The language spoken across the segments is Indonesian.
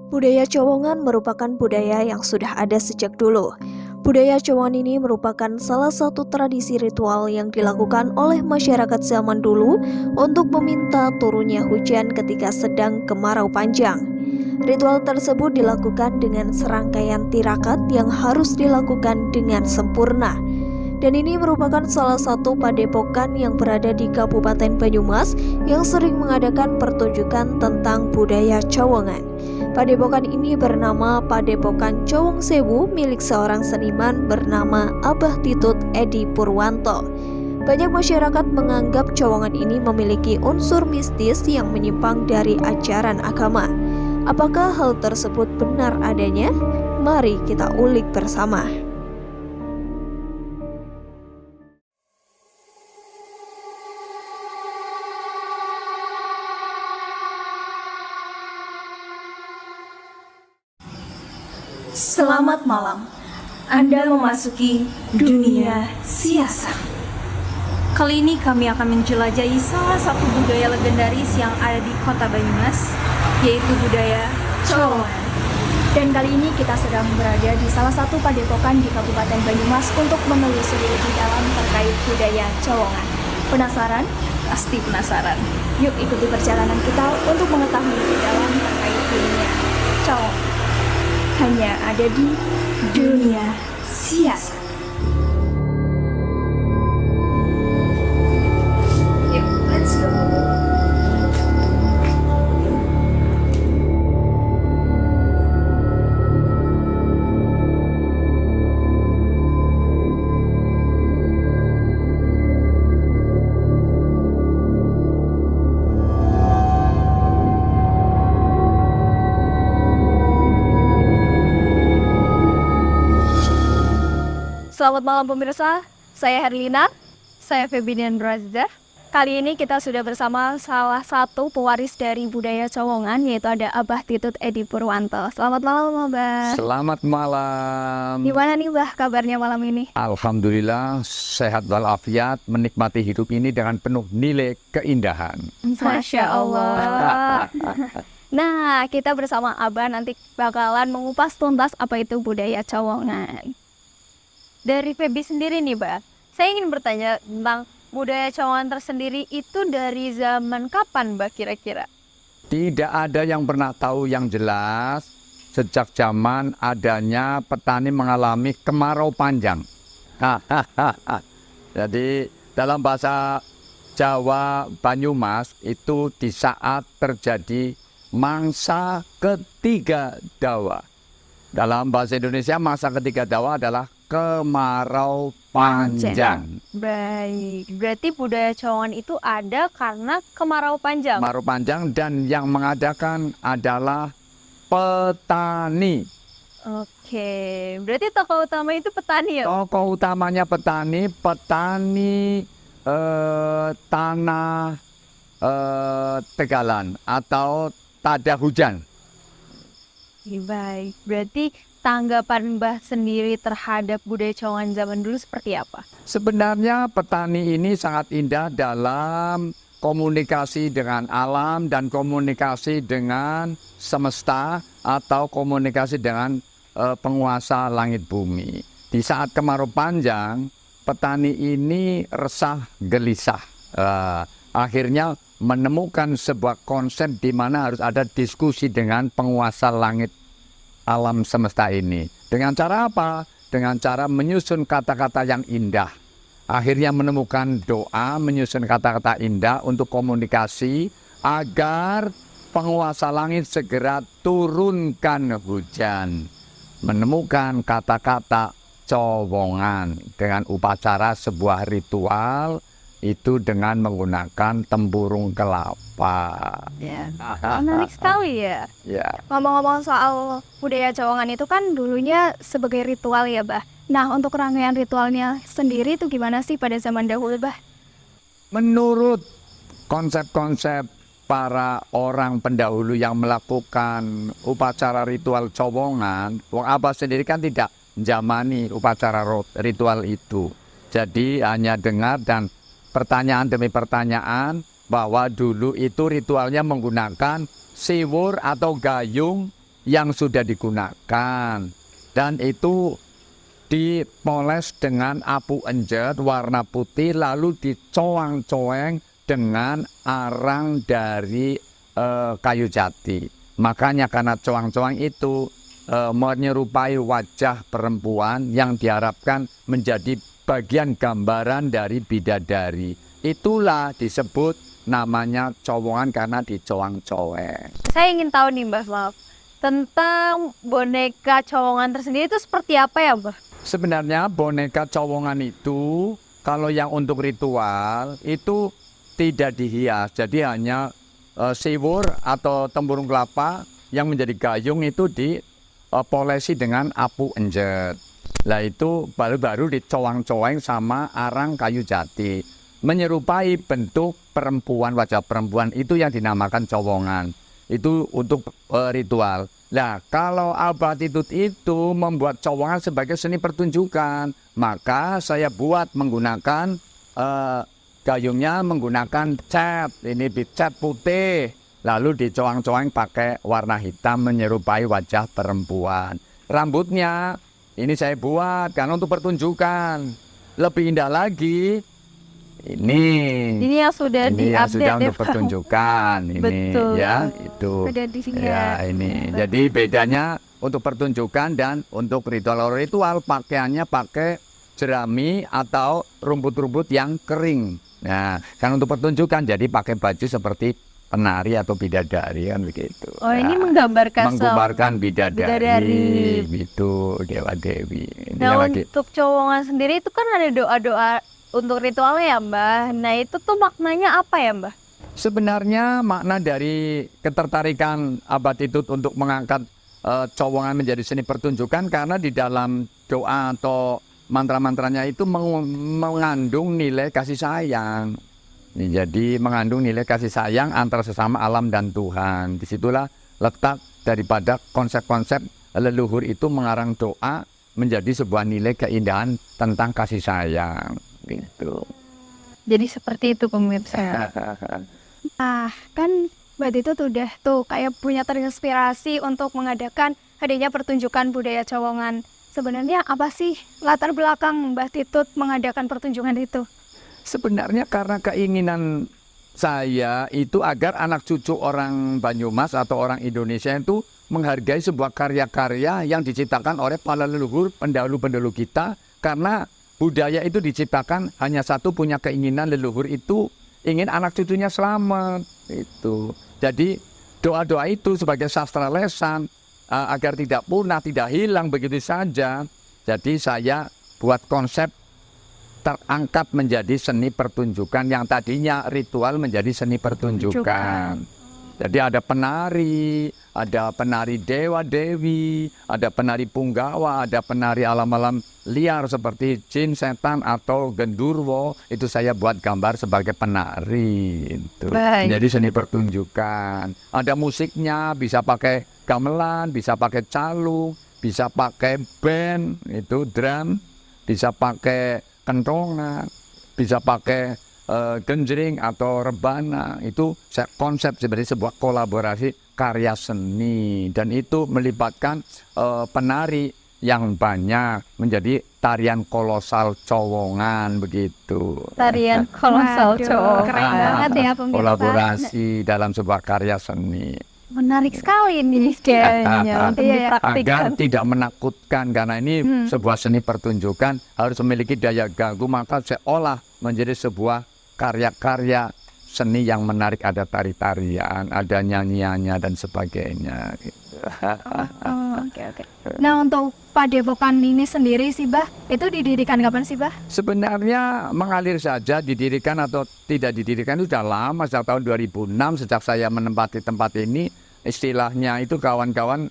Budaya Cowongan merupakan budaya yang sudah ada sejak dulu. Budaya Cowongan ini merupakan salah satu tradisi ritual yang dilakukan oleh masyarakat zaman dulu untuk meminta turunnya hujan ketika sedang kemarau panjang. Ritual tersebut dilakukan dengan serangkaian tirakat yang harus dilakukan dengan sempurna. Dan ini merupakan salah satu padepokan yang berada di Kabupaten Banyumas yang sering mengadakan pertunjukan tentang budaya Cowongan. Padepokan ini bernama Padepokan Cowong Sewu milik seorang seniman bernama Abah Titut Edi Purwanto. Banyak masyarakat menganggap Cowongan ini memiliki unsur mistis yang menyimpang dari ajaran agama. Apakah hal tersebut benar adanya? Mari kita ulik bersama. Selamat malam. Anda memasuki dunia siasat. Kali ini kami akan menjelajahi salah satu budaya legendaris yang ada di Kota Banyumas, yaitu budaya Cowongan. Dan kali ini kita sedang berada di salah satu padepokan di Kabupaten Banyumas untuk menelusuri lebih dalam terkait budaya Cowongan. Penasaran? Pasti penasaran. Yuk ikuti perjalanan kita untuk mengetahui lebih dalam terkait dunia Cowongan. Hanya ada di dunia siasat. Yuk, let's go. Selamat malam pemirsa, saya Herlina. Saya Febian Brazzer. Kali ini kita sudah bersama salah satu pewaris dari budaya Cowongan, yaitu ada Abah Titut Edi Purwanto. Selamat malam Abah. Selamat malam. Gimana nih Bah kabarnya malam ini? Alhamdulillah sehat walafiat, menikmati hidup ini dengan penuh nilai keindahan. Masya Allah. Nah, kita bersama Abah nanti bakalan mengupas tuntas apa itu budaya Cowongan. Dari Febi sendiri nih, Mbak, saya ingin bertanya tentang budaya Cowongan tersendiri itu dari zaman kapan, Mbak, kira-kira? Tidak ada yang pernah tahu yang jelas sejak zaman adanya petani mengalami kemarau panjang. Jadi dalam bahasa Jawa Banyumas itu di saat terjadi mangsa ketiga dawa. Dalam bahasa Indonesia mangsa ketiga dawa adalah kemarau panjang. Baik, berarti budaya Cowongan itu ada karena kemarau panjang. Kemarau panjang dan yang mengadakan adalah petani. Oke, berarti tokoh utama itu petani ya? Tokoh utamanya petani tanah Tegalan atau tada hujan. Baik, berarti tanggapan Mbah sendiri terhadap budaya Cowongan zaman dulu seperti apa? Sebenarnya petani ini sangat indah dalam komunikasi dengan alam dan komunikasi dengan semesta atau komunikasi dengan penguasa langit bumi. Di saat kemarau panjang, petani ini resah gelisah. Akhirnya menemukan sebuah konsep di mana harus ada diskusi dengan penguasa langit alam semesta ini. Dengan cara apa? Dengan cara menyusun kata-kata yang indah. Akhirnya menemukan doa, menyusun kata-kata indah untuk komunikasi agar penguasa langit segera turunkan hujan. Menemukan kata-kata Cowongan dengan upacara sebuah ritual itu dengan menggunakan tempurung kelapa. Ya, menarik sekali ya. Ya. Ngomong-ngomong soal budaya Cowongan itu kan dulunya sebagai ritual ya, Bah. Nah, untuk rangkaian ritualnya sendiri itu gimana sih pada zaman dahulu, Bah? Menurut konsep-konsep para orang pendahulu yang melakukan upacara ritual Cowongan, Wong Abah sendiri kan tidak menjamani upacara ritual itu. Jadi hanya dengar dan pertanyaan demi pertanyaan bahwa dulu itu ritualnya menggunakan siwur atau gayung yang sudah digunakan, dan itu dipoles dengan apu enjet warna putih, lalu dicoang-coeng dengan arang dari kayu jati. Makanya karena coang-coang itu menyerupai wajah perempuan yang diharapkan menjadi bagian gambaran dari bidadari. Itulah disebut namanya cowongan karena dicoang-coeng. Saya ingin tahu nih Mbah Slav, tentang boneka cowongan tersendiri itu seperti apa ya Mbah? Sebenarnya boneka cowongan itu kalau yang untuk ritual itu tidak dihias, jadi hanya siwur atau tempurung kelapa yang menjadi gayung itu dipolesi dengan apu enjet. Lah itu baru-baru dicoang-coeng sama arang kayu jati, menyerupai bentuk perempuan, wajah perempuan, itu yang dinamakan cowongan. Itu untuk ritual. Nah, kalau Abah Titut itu membuat cowongan sebagai seni pertunjukan, maka saya buat menggunakan gayungnya menggunakan cat. Ini cat putih, lalu dicoang-coeng pakai warna hitam menyerupai wajah perempuan. Rambutnya ini saya buat karena untuk pertunjukan. Lebih indah lagi, ini yang sudah ini yang diupdate sudah ya, untuk Pak? pertunjukan. Ini Betul. ya, itu. Sudah dilihat. Ya, ini. Jadi bedanya untuk pertunjukan dan untuk ritual pakaiannya pakai jerami atau rumput-rumput yang kering. Nah, kan untuk pertunjukan jadi pakai baju seperti penari atau bidadari kan begitu. Oh, ini Nah, menggambarkan bidadari, gitu, dewa dewi. Nah, untuk cowongan sendiri itu kan ada doa-doa untuk ritualnya ya Mbah. Nah, itu tuh maknanya apa ya Mbah? Sebenarnya makna dari ketertarikan Abah Titut untuk mengangkat cowongan menjadi seni pertunjukan karena di dalam doa atau mantra-mantranya itu mengandung nilai kasih sayang. Jadi mengandung nilai kasih sayang antara sesama alam dan Tuhan. Disitulah letak daripada konsep-konsep leluhur itu mengarang doa menjadi sebuah nilai keindahan tentang kasih sayang. Gitu. Jadi seperti itu pemirsa. Kan Mbak Tito udah tuh kayak punya terinspirasi untuk mengadakan hadirnya pertunjukan budaya cowongan. Sebenarnya apa sih latar belakang Mbak Titut mengadakan pertunjukan itu? Sebenarnya karena keinginan saya itu agar anak cucu orang Banyumas atau orang Indonesia itu menghargai sebuah karya-karya yang diciptakan oleh para leluhur pendahulu-pendahulu kita, karena budaya itu diciptakan hanya satu, punya keinginan leluhur itu ingin anak cucunya selamat. Itu. Jadi doa-doa itu sebagai sastra lesan agar tidak punah, tidak hilang begitu saja. Jadi saya buat konsep terangkat menjadi seni pertunjukan yang tadinya ritual menjadi seni pertunjukan. Jadi ada penari dewa dewi, ada penari punggawa, ada penari alam-alam liar seperti jin, setan atau gendurwo. Itu saya buat gambar sebagai penari. Itu. Jadi seni pertunjukan. Ada musiknya, bisa pakai gamelan, bisa pakai calung, bisa pakai band, itu drum, bisa pakai kentongan, bisa pakai genjring atau rebana. Itu konsep sebenarnya sebuah kolaborasi karya seni, dan itu melibatkan penari yang banyak menjadi tarian kolosal cowongan begitu. Tarian kolosal cowongan. Keren banget ya pemirsa. Kolaborasi dalam sebuah karya seni. Menarik sekali nih kayaknya untuk dipraktikkan. Agar tidak menakutkan, karena ini sebuah seni pertunjukan harus memiliki daya ganggu, maka saya olah menjadi sebuah karya-karya seni yang menarik. Ada tari-tarian, ada nyanyiannya dan sebagainya. Gitu. Oke. Nah, untuk Padepokan ini sendiri sih Bah, itu didirikan kapan sih Bah? Sebenarnya mengalir saja, didirikan atau tidak didirikan itu sudah lama, sejak tahun 2006, sejak saya menempati tempat ini. Istilahnya itu kawan-kawan,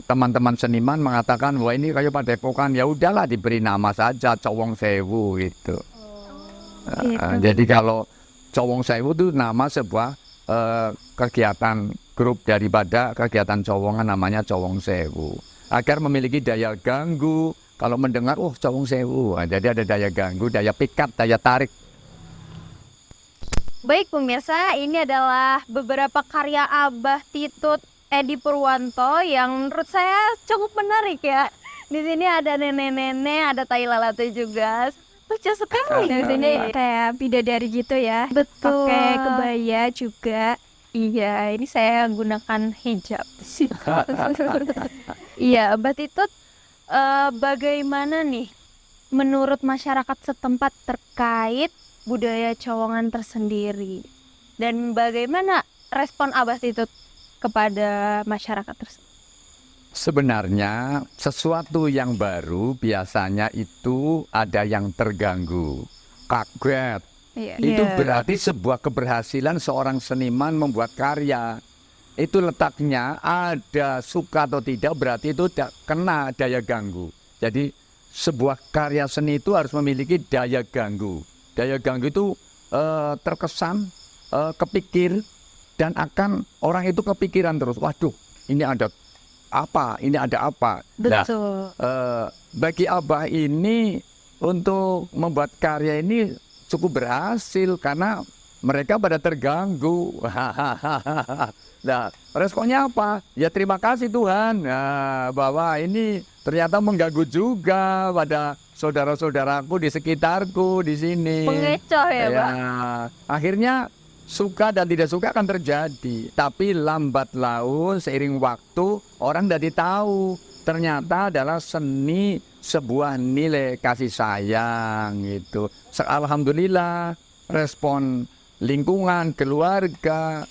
teman-teman seniman mengatakan, wah ini kayak Padepokan, ya udahlah diberi nama saja Cowong Sewu gitu. Jadi kalau Cowong Sewu itu nama sebuah kegiatan grup daripada kegiatan cowongan, namanya Cowong Sewu. Agar memiliki daya ganggu, kalau mendengar, oh Cowong Sewu, jadi ada daya ganggu, daya pikat, daya tarik. Baik pemirsa, ini adalah beberapa karya Abah Titut Edi Purwanto yang menurut saya cukup menarik ya. Di sini ada nenek-nenek, ada tai lalat juga. Lucu sekali di sini. Kayak bidadari gitu ya. Betul. Pakai kebaya juga. Iya, ini saya gunakan hijab. Iya, Mbak Titut, bagaimana nih menurut masyarakat setempat terkait budaya Cowongan tersendiri? Dan bagaimana respon Abah Titut kepada masyarakat tersebut? Sebenarnya sesuatu yang baru biasanya itu ada yang terganggu, kaget. Iya. Itu berarti sebuah keberhasilan seorang seniman membuat karya. Itu letaknya ada suka atau tidak berarti itu kena daya ganggu. Jadi sebuah karya seni itu harus memiliki daya ganggu. Daya ganggu itu terkesan, kepikir, dan akan orang itu kepikiran terus. Waduh, ini ada apa? Ini ada apa? Betul. Nah, bagi Abah ini untuk membuat karya ini cukup berhasil karena mereka pada terganggu. Nah, responnya apa? Ya terima kasih Tuhan. Nah, bahwa ini ternyata mengganggu juga pada saudara-saudaraku di sekitarku di sini. Pengecoh ya, Pak. Akhirnya suka dan tidak suka akan terjadi. Tapi lambat laun seiring waktu orang jadi tahu ternyata adalah seni sebuah nilai kasih sayang gitu. Alhamdulillah respon lingkungan, keluarga,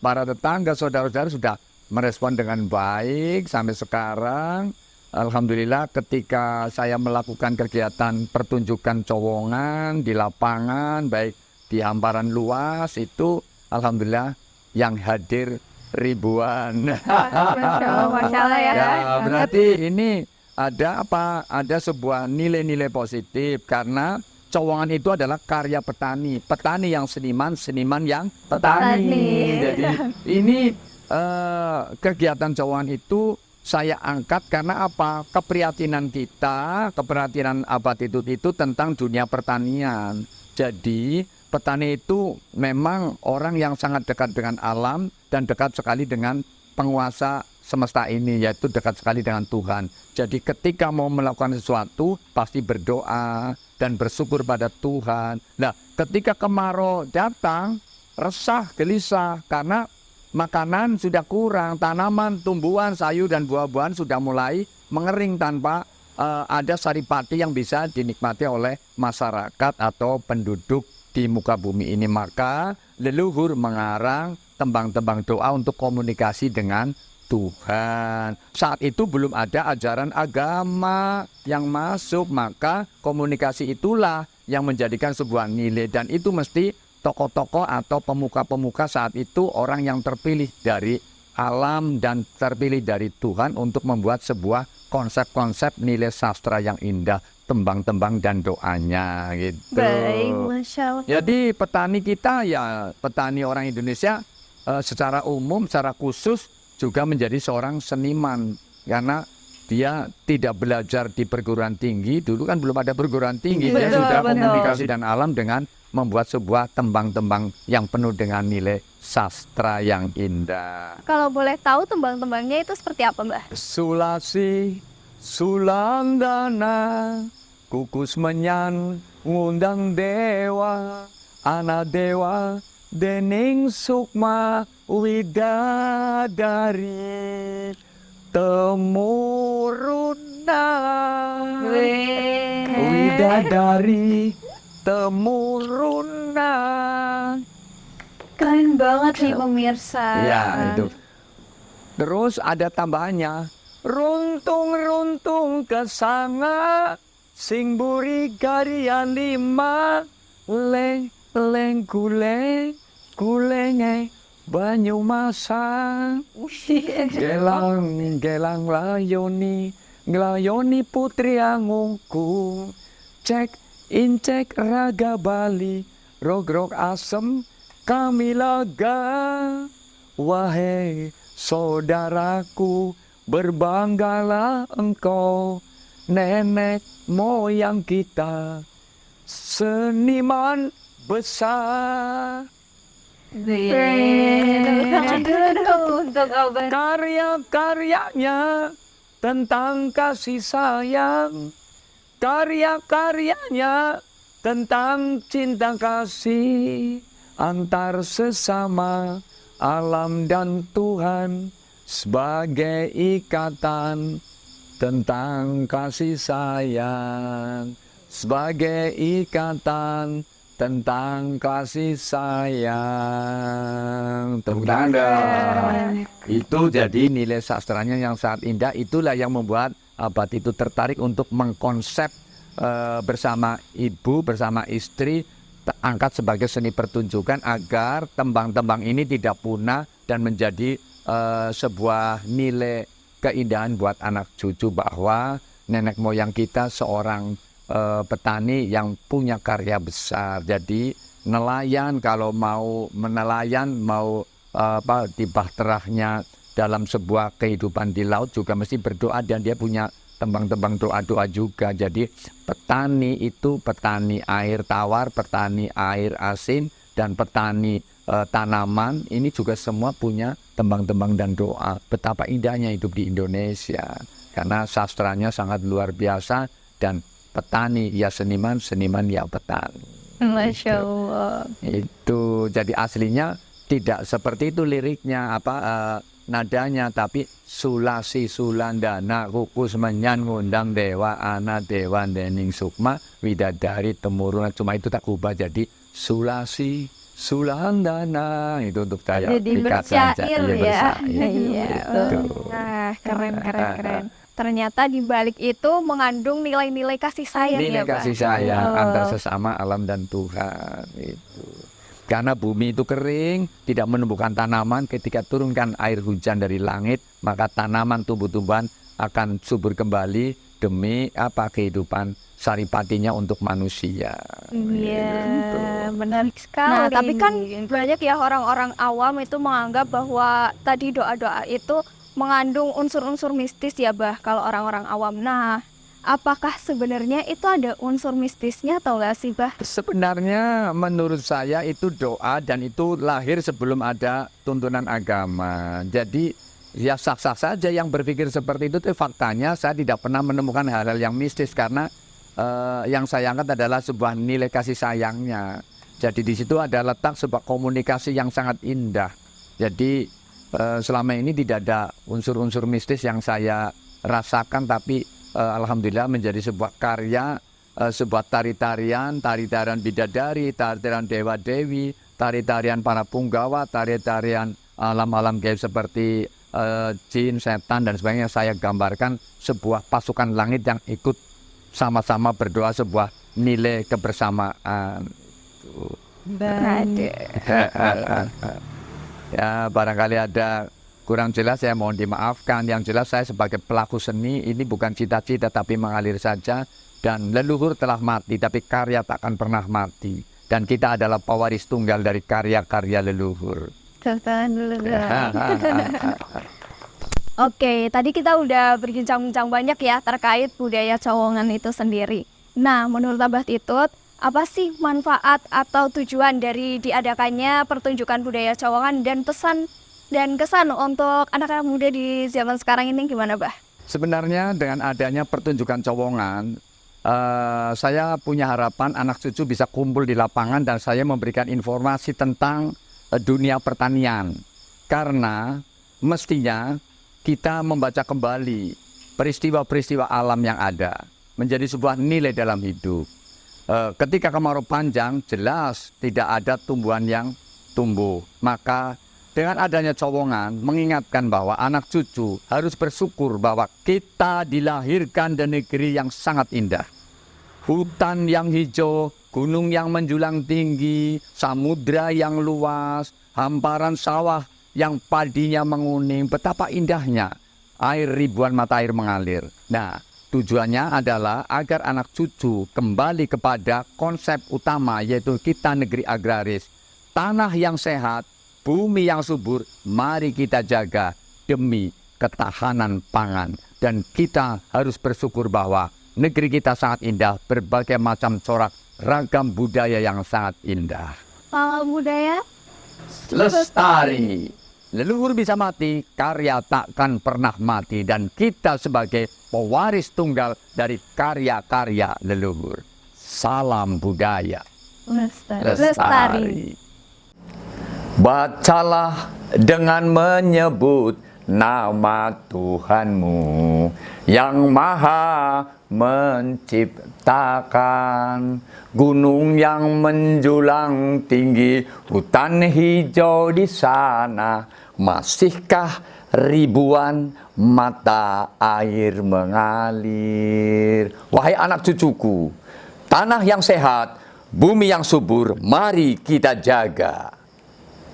para tetangga, saudara-saudara sudah merespon dengan baik sampai sekarang. Alhamdulillah ketika saya melakukan kegiatan pertunjukan Cowongan di lapangan, baik di hamparan luas itu, alhamdulillah yang hadir ribuan. Masya Allah ya. Ya, berarti ini ada apa? Ada sebuah nilai-nilai positif karena Cowongan itu adalah karya petani. Petani yang seniman, seniman yang petani. Jadi ini kegiatan Cowongan itu saya angkat karena apa? Keprihatinan kita, keprihatinan Abah Titut itu tentang dunia pertanian. Jadi petani itu memang orang yang sangat dekat dengan alam dan dekat sekali dengan penguasa semesta ini, yaitu dekat sekali dengan Tuhan. Jadi ketika mau melakukan sesuatu pasti berdoa dan bersyukur pada Tuhan. Nah, ketika kemarau datang, resah, gelisah karena makanan sudah kurang, tanaman, tumbuhan, sayur dan buah-buahan sudah mulai mengering tanpa ada saripati yang bisa dinikmati oleh masyarakat atau penduduk di muka bumi ini. Maka leluhur mengarang tembang-tembang doa untuk komunikasi dengan Tuhan. Saat itu belum ada ajaran agama yang masuk, maka komunikasi itulah yang menjadikan sebuah nilai, dan itu mesti tokoh-tokoh atau pemuka-pemuka saat itu orang yang terpilih dari alam dan terpilih dari Tuhan untuk membuat sebuah konsep-konsep nilai sastra yang indah, tembang-tembang dan doanya gitu. Baik, Masya Allah. Jadi petani kita ya, petani orang Indonesia secara umum, secara khusus juga menjadi seorang seniman karena dia tidak belajar di perguruan tinggi. Dulu kan belum ada perguruan tinggi, dia Betul, sudah betul. komunikasi dan alam dengan membuat sebuah tembang-tembang yang penuh dengan nilai sastra yang indah. Kalau boleh tahu tembang-tembangnya itu seperti apa, Mbah? Sulasi Sulandana kukus menyan ngundang dewa, anak dewa dening sukma widadari temuruna widadari temuruna. Keren banget nih pemirsa. Ya itu. Terus ada tambahannya, runtung-runtung kesanga sing buri garian lima leng leng kuleng kulenge banyu masang gelang gelang nglayoni putri angungku cek incek raga Bali rog-rog asem kami lega. Wahai saudaraku, berbanggalah engkau, nenek moyang kita, seniman besar. Untuk Abah. Karya-karyanya tentang kasih sayang, karya-karyanya tentang cinta kasih antar sesama, alam dan Tuhan sebagai ikatan tentang kasih sayang, sebagai ikatan tentang kasih sayang. Tepuk tangan dong. Itu jadi nilai sastranya yang sangat indah. Itulah yang membuat Abad itu tertarik untuk mengkonsep bersama ibu, bersama istri, angkat sebagai seni pertunjukan agar tembang-tembang ini tidak punah dan menjadi sebuah nilai keindahan buat anak cucu bahwa nenek moyang kita seorang petani yang punya karya besar. Jadi nelayan kalau mau menelayan, mau di bahterahnya dalam sebuah kehidupan di laut juga mesti berdoa dan dia punya tembang-tembang doa-doa juga. Jadi petani itu petani air tawar, petani air asin, dan petani tanaman ini juga semua punya tembang-tembang dan doa. Betapa indahnya hidup di Indonesia karena sastranya sangat luar biasa dan petani ya seniman, seniman ya petani. Masya Allah. Itu jadi aslinya tidak seperti itu liriknya nadanya, tapi sulasi sulandana kukus menyan ngundang dewa ana dewa dening sukma widadari temuruna, cuma itu tak ubah jadi sulasi sulandana itu untuk daya Jadi pikat saja. bersyair Iya, ya. bersair. Iya. Betul. Nah, keren. Ternyata di balik itu mengandung nilai-nilai kasih sayang Nilai ya, Pak. kasih sayang antar sesama alam dan Tuhan itu. Karena bumi itu kering, tidak menumbuhkan tanaman, ketika turunkan air hujan dari langit, maka tanaman tumbuh-tumbuhan akan subur kembali demi kehidupan saripatinya untuk manusia. Iya, menarik sekali. Nah, tapi kan banyak ya orang-orang awam itu menganggap bahwa tadi doa-doa itu mengandung unsur-unsur mistis ya, Bah, kalau orang-orang awam. Nah, apakah sebenarnya itu ada unsur mistisnya atau nggak sih, Bah? Sebenarnya menurut saya itu doa dan itu lahir sebelum ada tuntunan agama. Jadi ya sah-sah saja yang berpikir seperti itu. Tapi faktanya saya tidak pernah menemukan hal-hal yang mistis karena yang saya angkat adalah sebuah nilai kasih sayangnya. Jadi di situ ada letak sebuah komunikasi yang sangat indah. Jadi selama ini tidak ada unsur-unsur mistis yang saya rasakan, tapi alhamdulillah menjadi sebuah karya, sebuah tari-tarian bidadari, tari-tarian dewa-dewi, tari-tarian para punggawa, tari-tarian alam-alam gaib seperti jin, setan, dan sebagainya. Saya gambarkan sebuah pasukan langit yang ikut sama-sama berdoa, sebuah nilai kebersamaan. Ya, barangkali ada kurang jelas, saya mohon dimaafkan. Yang jelas saya sebagai pelaku seni ini bukan cita-cita tapi mengalir saja. Dan leluhur telah mati tapi karya tak akan pernah mati. Dan kita adalah pewaris tunggal dari karya-karya leluhur. Oke, tadi kita udah berbincang-bincang banyak ya terkait budaya Cowongan itu sendiri. Nah, menurut Abah Titut, apa sih manfaat atau tujuan dari diadakannya pertunjukan budaya Cowongan dan pesan dan kesan untuk anak-anak muda di zaman sekarang ini gimana, Bah? Sebenarnya dengan adanya pertunjukan Cowongan, saya punya harapan anak cucu bisa kumpul di lapangan dan saya memberikan informasi tentang dunia pertanian. Karena mestinya kita membaca kembali peristiwa-peristiwa alam yang ada menjadi sebuah nilai dalam hidup. Ketika kemarau panjang, jelas tidak ada tumbuhan yang tumbuh. Maka dengan adanya Cowongan mengingatkan bahwa anak cucu harus bersyukur bahwa kita dilahirkan di negeri yang sangat indah. Hutan yang hijau, gunung yang menjulang tinggi, samudra yang luas, hamparan sawah yang padinya menguning. Betapa indahnya air, ribuan mata air mengalir. Nah, tujuannya adalah agar anak cucu kembali kepada konsep utama, yaitu kita negeri agraris. Tanah yang sehat, bumi yang subur, mari kita jaga demi ketahanan pangan. Dan kita harus bersyukur bahwa negeri kita sangat indah, berbagai macam corak, ragam budaya yang sangat indah. Kalau budaya? lestari. Leluhur bisa mati, karya takkan pernah mati. Dan kita sebagai pewaris tunggal dari karya-karya leluhur. Salam budaya. Lestari. Bacalah dengan menyebut nama Tuhanmu yang maha menciptakan gunung yang menjulang tinggi, hutan hijau di sana. Masihkah ribuan mata air mengalir? Wahai anak cucuku, tanah yang sehat, bumi yang subur, mari kita jaga.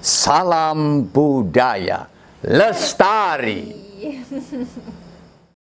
Salam budaya lestari.